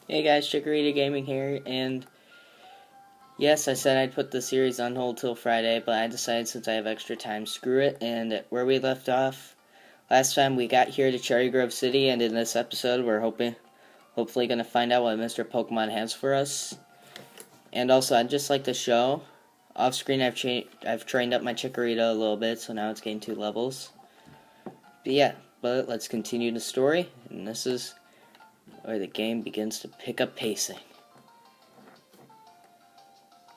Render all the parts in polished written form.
Hey guys, Chikorita Gaming here, and yes, I said I'd put the series on hold till Friday, but I decided since I have extra time, screw it, and where we left off, last time we got here to Cherry Grove City, and in this episode we're hopefully going to find out what Mr. Pokemon has for us. And also, I'd just like to show, off screen I've trained up my Chikorita a little bit, so now it's gained 2 levels. But let's continue the story, and this is where the game begins to pick up pacing.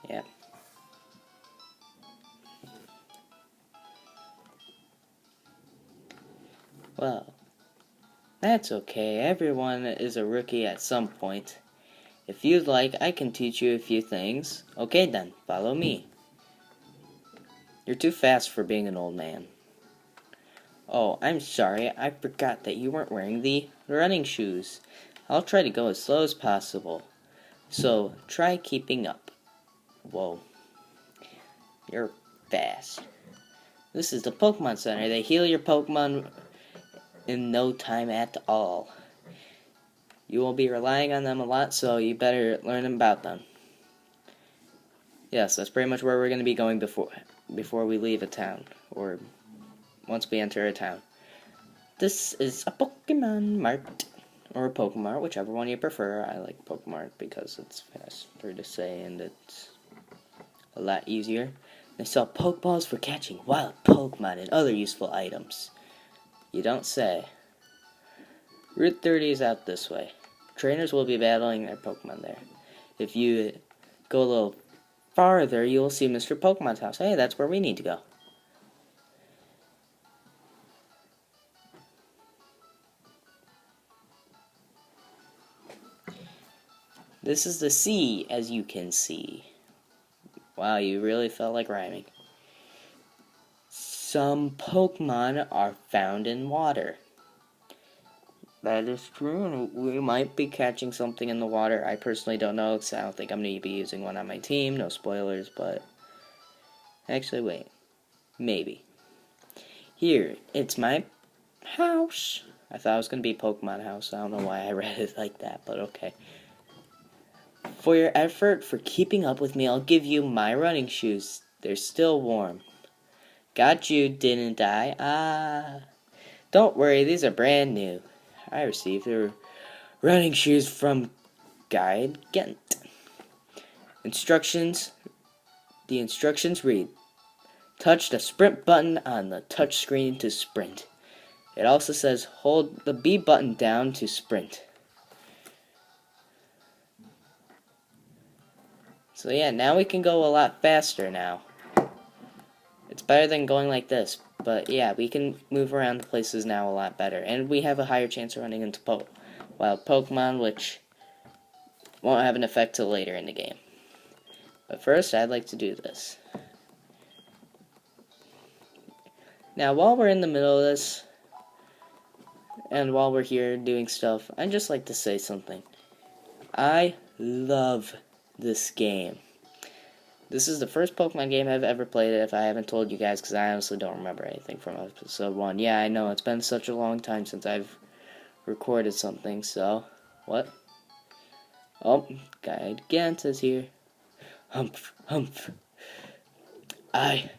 Yeah. Well, that's okay. Everyone is a rookie at some point. If you'd like, I can teach you a few things. Okay then, follow me. You're too fast for being an old man. Oh, I'm sorry. I forgot that you weren't wearing the running shoes. I'll try to go as slow as possible. So, try keeping up. Whoa. You're fast. This is the Pokemon Center. They heal your Pokemon in no time at all. You will be relying on them a lot, so you better learn about them. Yes, that's pretty much where we're going to be going before we leave a town, or once we enter a town. This is a Pokemon Mart, or a Pokemart, whichever one you prefer. I like Pokemart because it's faster to say and it's a lot easier. They sell Pokeballs for catching wild Pokemon and other useful items. You don't say. Route 30 is out this way. Trainers will be battling their Pokemon there. If you go a little farther, you will see Mr. Pokemon's house. Hey, that's where we need to go. This is the sea, as you can see. Wow, you really felt like rhyming. Some Pokemon are found in water. That is true, and we might be catching something in the water. I personally don't know, because I don't think I'm going to be using one on my team. No spoilers, but... Actually, wait. Maybe. Here, it's my house. I thought it was going to be Pokemon House. I don't know why I read it like that, but okay. For your effort for keeping up with me, I'll give you my running shoes. They're still warm. Got you, didn't I? Ah. Don't worry, these are brand new. I received the running shoes from Guide Gent. Instructions. The instructions read, touch the sprint button on the touch screen to sprint. It also says hold the B button down to sprint. So yeah, now we can go a lot faster now. It's better than going like this, but yeah, we can move around the places now a lot better. And we have a higher chance of running into wild Pokemon, which won't have an effect till later in the game. But first, I'd like to do this. Now, while we're in the middle of this, and while we're here doing stuff, I'd just like to say something. I love this game. This is the first Pokemon game I've ever played, if I haven't told you guys, because I honestly don't remember anything from episode 1. Yeah, I know, it's been such a long time since I've recorded something, so... What? Oh, Guide Gent is here. Humph, humph. I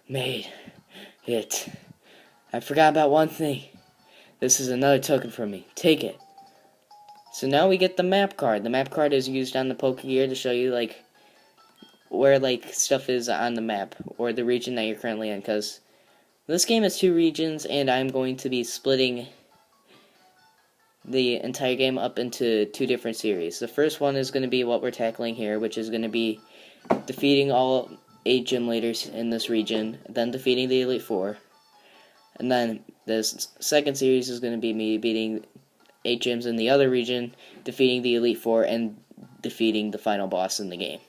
made it. I forgot about one thing. This is another token from me. Take it. So now we get the map card. The map card is used on the Pokegear to show you, like, where, like, stuff is on the map, or the region that you're currently in, because this game has 2 regions, and I'm going to be splitting the entire game up into 2 different series. The first one is going to be what we're tackling here, which is going to be defeating all 8 gym leaders in this region, then defeating the Elite Four, and then this second series is going to be me beating 8 gyms in the other region, defeating the Elite Four, and defeating the final boss in the game.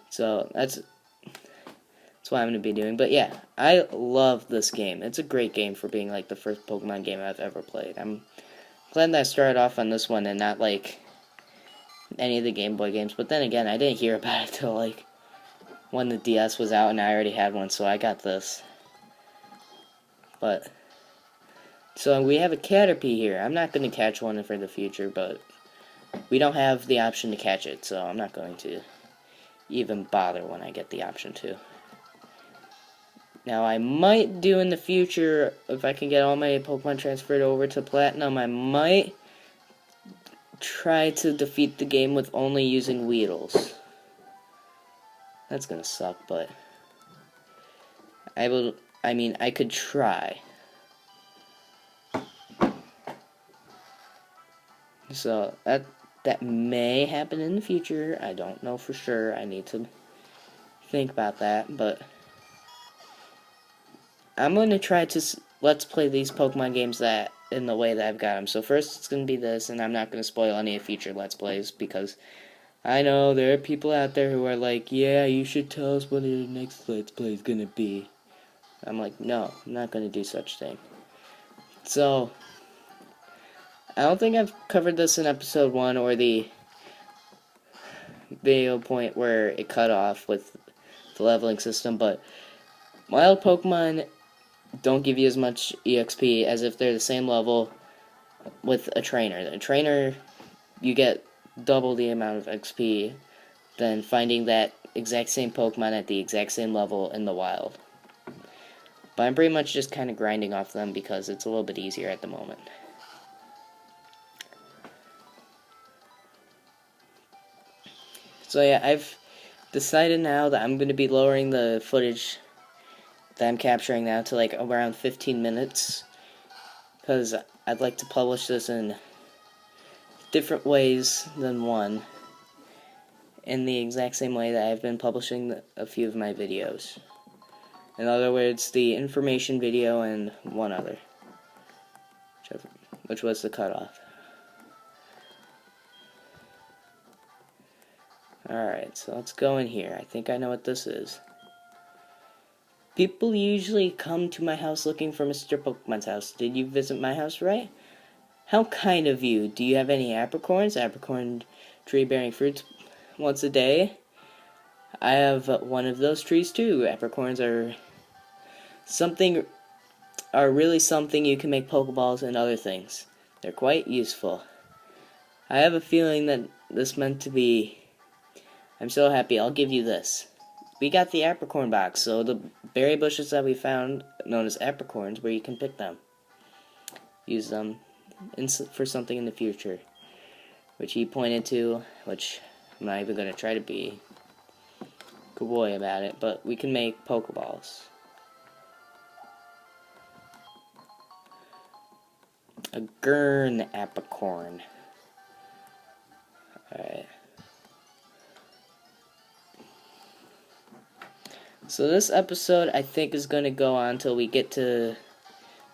So, that's what I'm going to be doing. But yeah, I love this game. It's a great game for being, like, the first Pokemon game I've ever played. I'm glad that I started off on this one and not, like, any of the Game Boy games. But then again, I didn't hear about it till, like, when the DS was out and I already had one, so I got this. But So we have a Caterpie here. I'm not going to catch one for the future, but we don't have the option to catch it, so I'm not going to even bother when I get the option to. Now, I might do in the future, if I can get all my Pokemon transferred over to Platinum, I might try to defeat the game with only using Weedles. That's gonna suck, but I could try. So that may happen in the future. I don't know for sure. I need to think about that, but I'm going to try to let's play these Pokemon games that in the way that I've got them. So first it's going to be this, and I'm not going to spoil any of future Let's Plays, because I know there are people out there who are like, yeah, you should tell us what your next Let's Play is going to be. I'm like, no, I'm not going to do such thing. So, I don't think I've covered this in episode 1 or the video point where it cut off with the leveling system, but wild Pokemon don't give you as much EXP as if they're the same level with a trainer. A trainer, you get double the amount of XP than finding that exact same Pokemon at the exact same level in the wild. But I'm pretty much just kind of grinding off them because it's a little bit easier at the moment. So yeah, I've decided now that I'm going to be lowering the footage that I'm capturing now to like around 15 minutes, because I'd like to publish this in different ways than one, in the exact same way that I've been publishing a few of my videos. In other words, the information video and one other, which was the cutoff. Alright, so let's go in here. I think I know what this is. People usually come to my house looking for Mr. Pokemon's house. Did you visit my house, right? How kind of you. Do you have any apricorns? Apricorn tree bearing fruits once a day? I have one of those trees too. Apricorns are really something you can make Pokeballs and other things. They're quite useful. I have a feeling that this meant to be. I'm so happy. I'll give you this. We got the apricorn box, so the berry bushes that we found, known as apricorns, where you can pick them. Use them for something in the future. Which he pointed to, which I'm not even going to try to be good boy about it, but we can make Pokeballs. A Gurn apricorn. Alright. So this episode, I think, is going to go on until we get to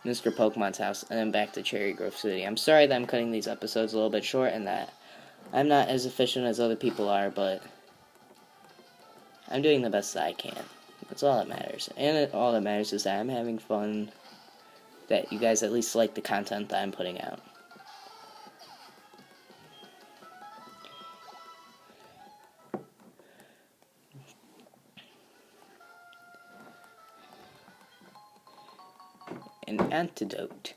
Mr. Pokemon's house and then back to Cherry Grove City. I'm sorry that I'm cutting these episodes a little bit short and that I'm not as efficient as other people are, but I'm doing the best that I can. That's all that matters. And all that matters is that I'm having fun, that you guys at least like the content that I'm putting out. An antidote.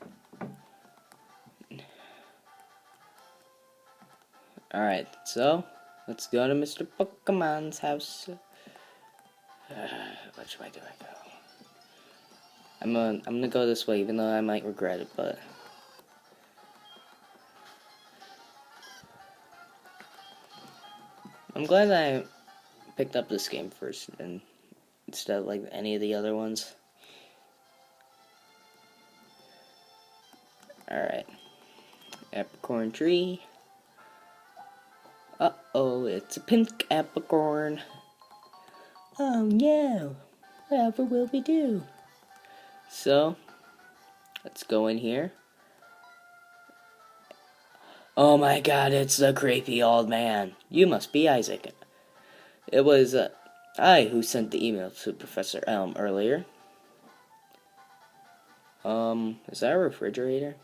Alright, so let's go to Mr. Pokemon's house. Which way do I go? I'm gonna go this way, even though I might regret it, but I'm glad that I picked up this game first and instead of like any of the other ones. Alright. Apricorn tree. Uh-oh, it's a pink apricorn. Oh no, whatever will we do? So, let's go in here. Oh my god, it's the creepy old man. You must be Isaac. It was I who sent the email to Professor Elm earlier. Is that a refrigerator?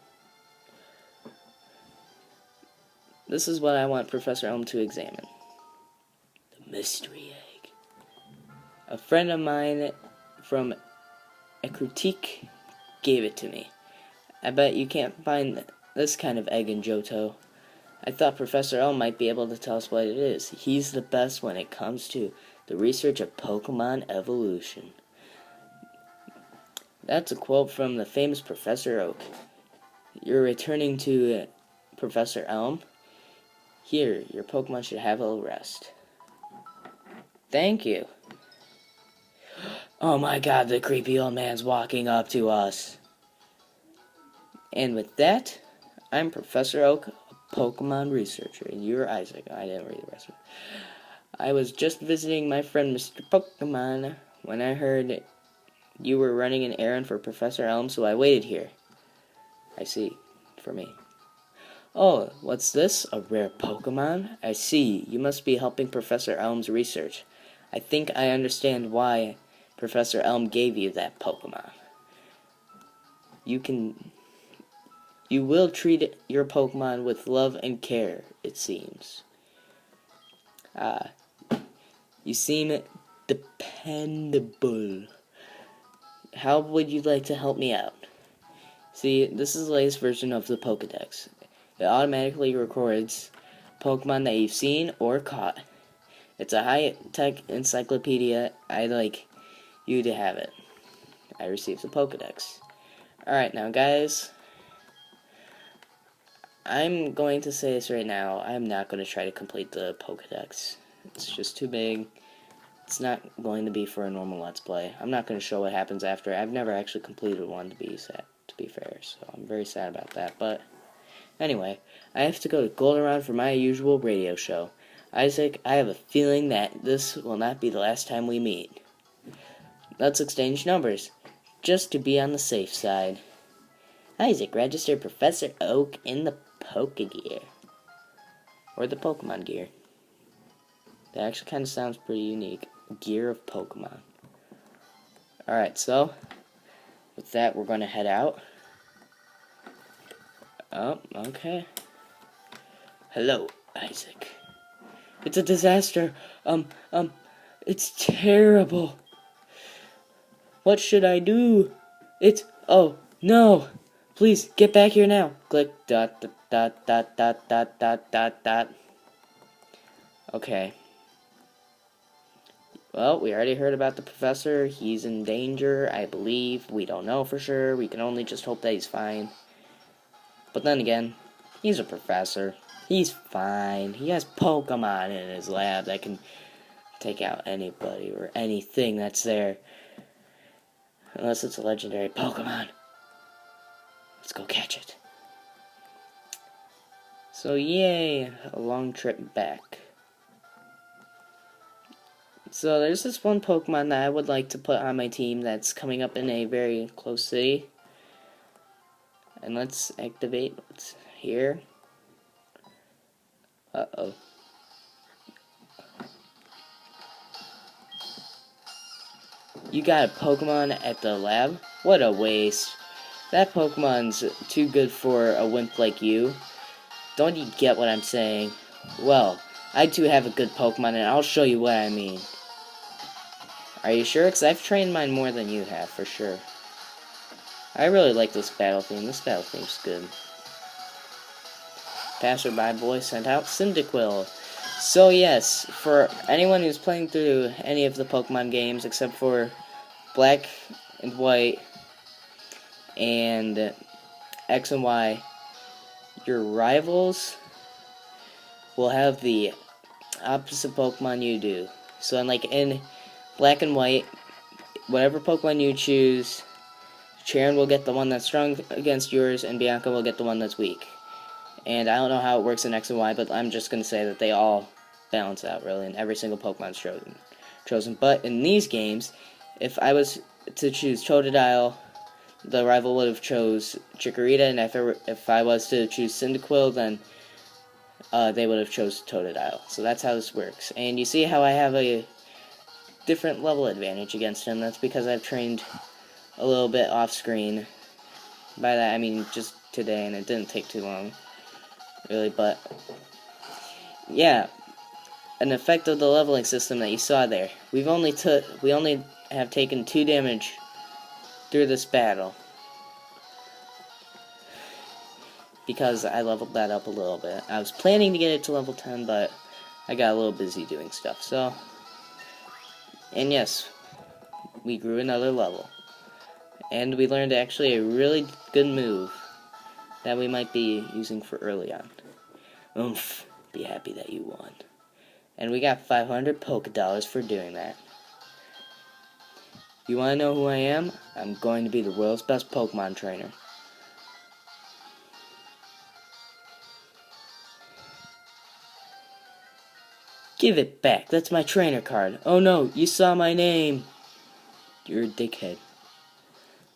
This is what I want Professor Elm to examine. The mystery egg. A friend of mine from Ecruteak gave it to me. I bet you can't find this kind of egg in Johto. I thought Professor Elm might be able to tell us what it is. He's the best when it comes to the research of Pokemon evolution. That's a quote from the famous Professor Oak. You're returning to Professor Elm? Here, your Pokemon should have a rest. Thank you. Oh my god, the creepy old man's walking up to us. And with that, I'm Professor Oak, a Pokemon researcher, and you're Isaac. I didn't read the rest of it. I was just visiting my friend Mr. Pokemon when I heard you were running an errand for Professor Elm, so I waited here. I see. For me. Oh, what's this? A rare Pokemon? I see. You must be helping Professor Elm's research. I think I understand why Professor Elm gave you that Pokemon. You will treat your Pokemon with love and care, it seems. You seem dependable. How would you like to help me out? See, this is the latest version of the Pokedex. It automatically records Pokemon that you've seen or caught. It's a high-tech encyclopedia. I'd like you to have it. I received the Pokedex. Alright, now guys, I'm going to say this right now. I'm not going to try to complete the Pokedex. It's just too big. It's not going to be for a normal Let's Play. I'm not going to show what happens after. I've never actually completed one, to be fair, so I'm very sad about that. But anyway, I have to go to Goldenrod for my usual radio show. Isaac, I have a feeling that this will not be the last time we meet. Let's exchange numbers, just to be on the safe side. Isaac, register Professor Oak in the Pokegear. Or the Pokemon Gear. That actually kind of sounds pretty unique. Gear of Pokemon. Alright, so with that, we're going to head out. Oh, okay. Hello, Isaac. It's a disaster. It's terrible. What should I do? Oh, no. Please, get back here now. Click, dot, dot, dot, dot, dot, dot, dot, dot. Okay. Well, we already heard about the professor. He's in danger, I believe. We don't know for sure. We can only just hope that he's fine. But then again, he's a professor. He's fine. He has Pokemon in his lab that can take out anybody or anything that's there. Unless it's a legendary Pokemon. Let's go catch it. So yay, a long trip back. So there's this one Pokemon that I would like to put on my team that's coming up in a very close city. And let's activate what's here. Uh-oh. You got a Pokemon at the lab? What a waste. That Pokemon's too good for a wimp like you. Don't you get what I'm saying? Well, I too have a good Pokemon, and I'll show you what I mean. Are you sure? Because I've trained mine more than you have, for sure. I really like this battle theme. This battle theme's good. Passerby boy sent out Cyndaquil. So yes, for anyone who's playing through any of the Pokemon games, except for Black and White and X and Y, your rivals will have the opposite Pokemon you do. So in Black and White, whatever Pokemon you choose, Cheren will get the one that's strong against yours, and Bianca will get the one that's weak. And I don't know how it works in X and Y, but I'm just going to say that they all balance out, really, and every single Pokemon's chosen. But in these games, if I was to choose Totodile, the rival would have chose Chikorita, and if I was to choose Cyndaquil, then they would have chose Totodile. So that's how this works. And you see how I have a different level advantage against him. That's because I've trained a little bit off screen. By that I mean just today, and it didn't take too long, really. But yeah, an effect of the leveling system that you saw there. We only have taken 2 damage through this battle. because I leveled that up a little bit. I was planning to get it to level 10, but I got a little busy doing stuff. So, and yes, we grew another level. And we learned actually a really good move that we might be using for early on. Oomph, be happy that you won. And we got 500 Poké Dollars for doing that. You want to know who I am? I'm going to be the world's best Pokemon trainer. Give it back, that's my trainer card. Oh no, you saw my name. You're a dickhead.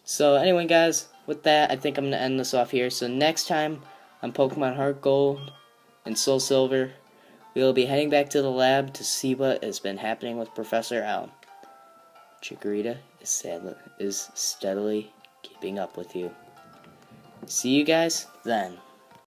So anyway guys, with that, I think I'm going to end this off here. So next time on Pokemon Heart Gold and Soul Silver, we will be heading back to the lab to see what has been happening with Professor Elm. Chikorita is steadily keeping up with you. See you guys then.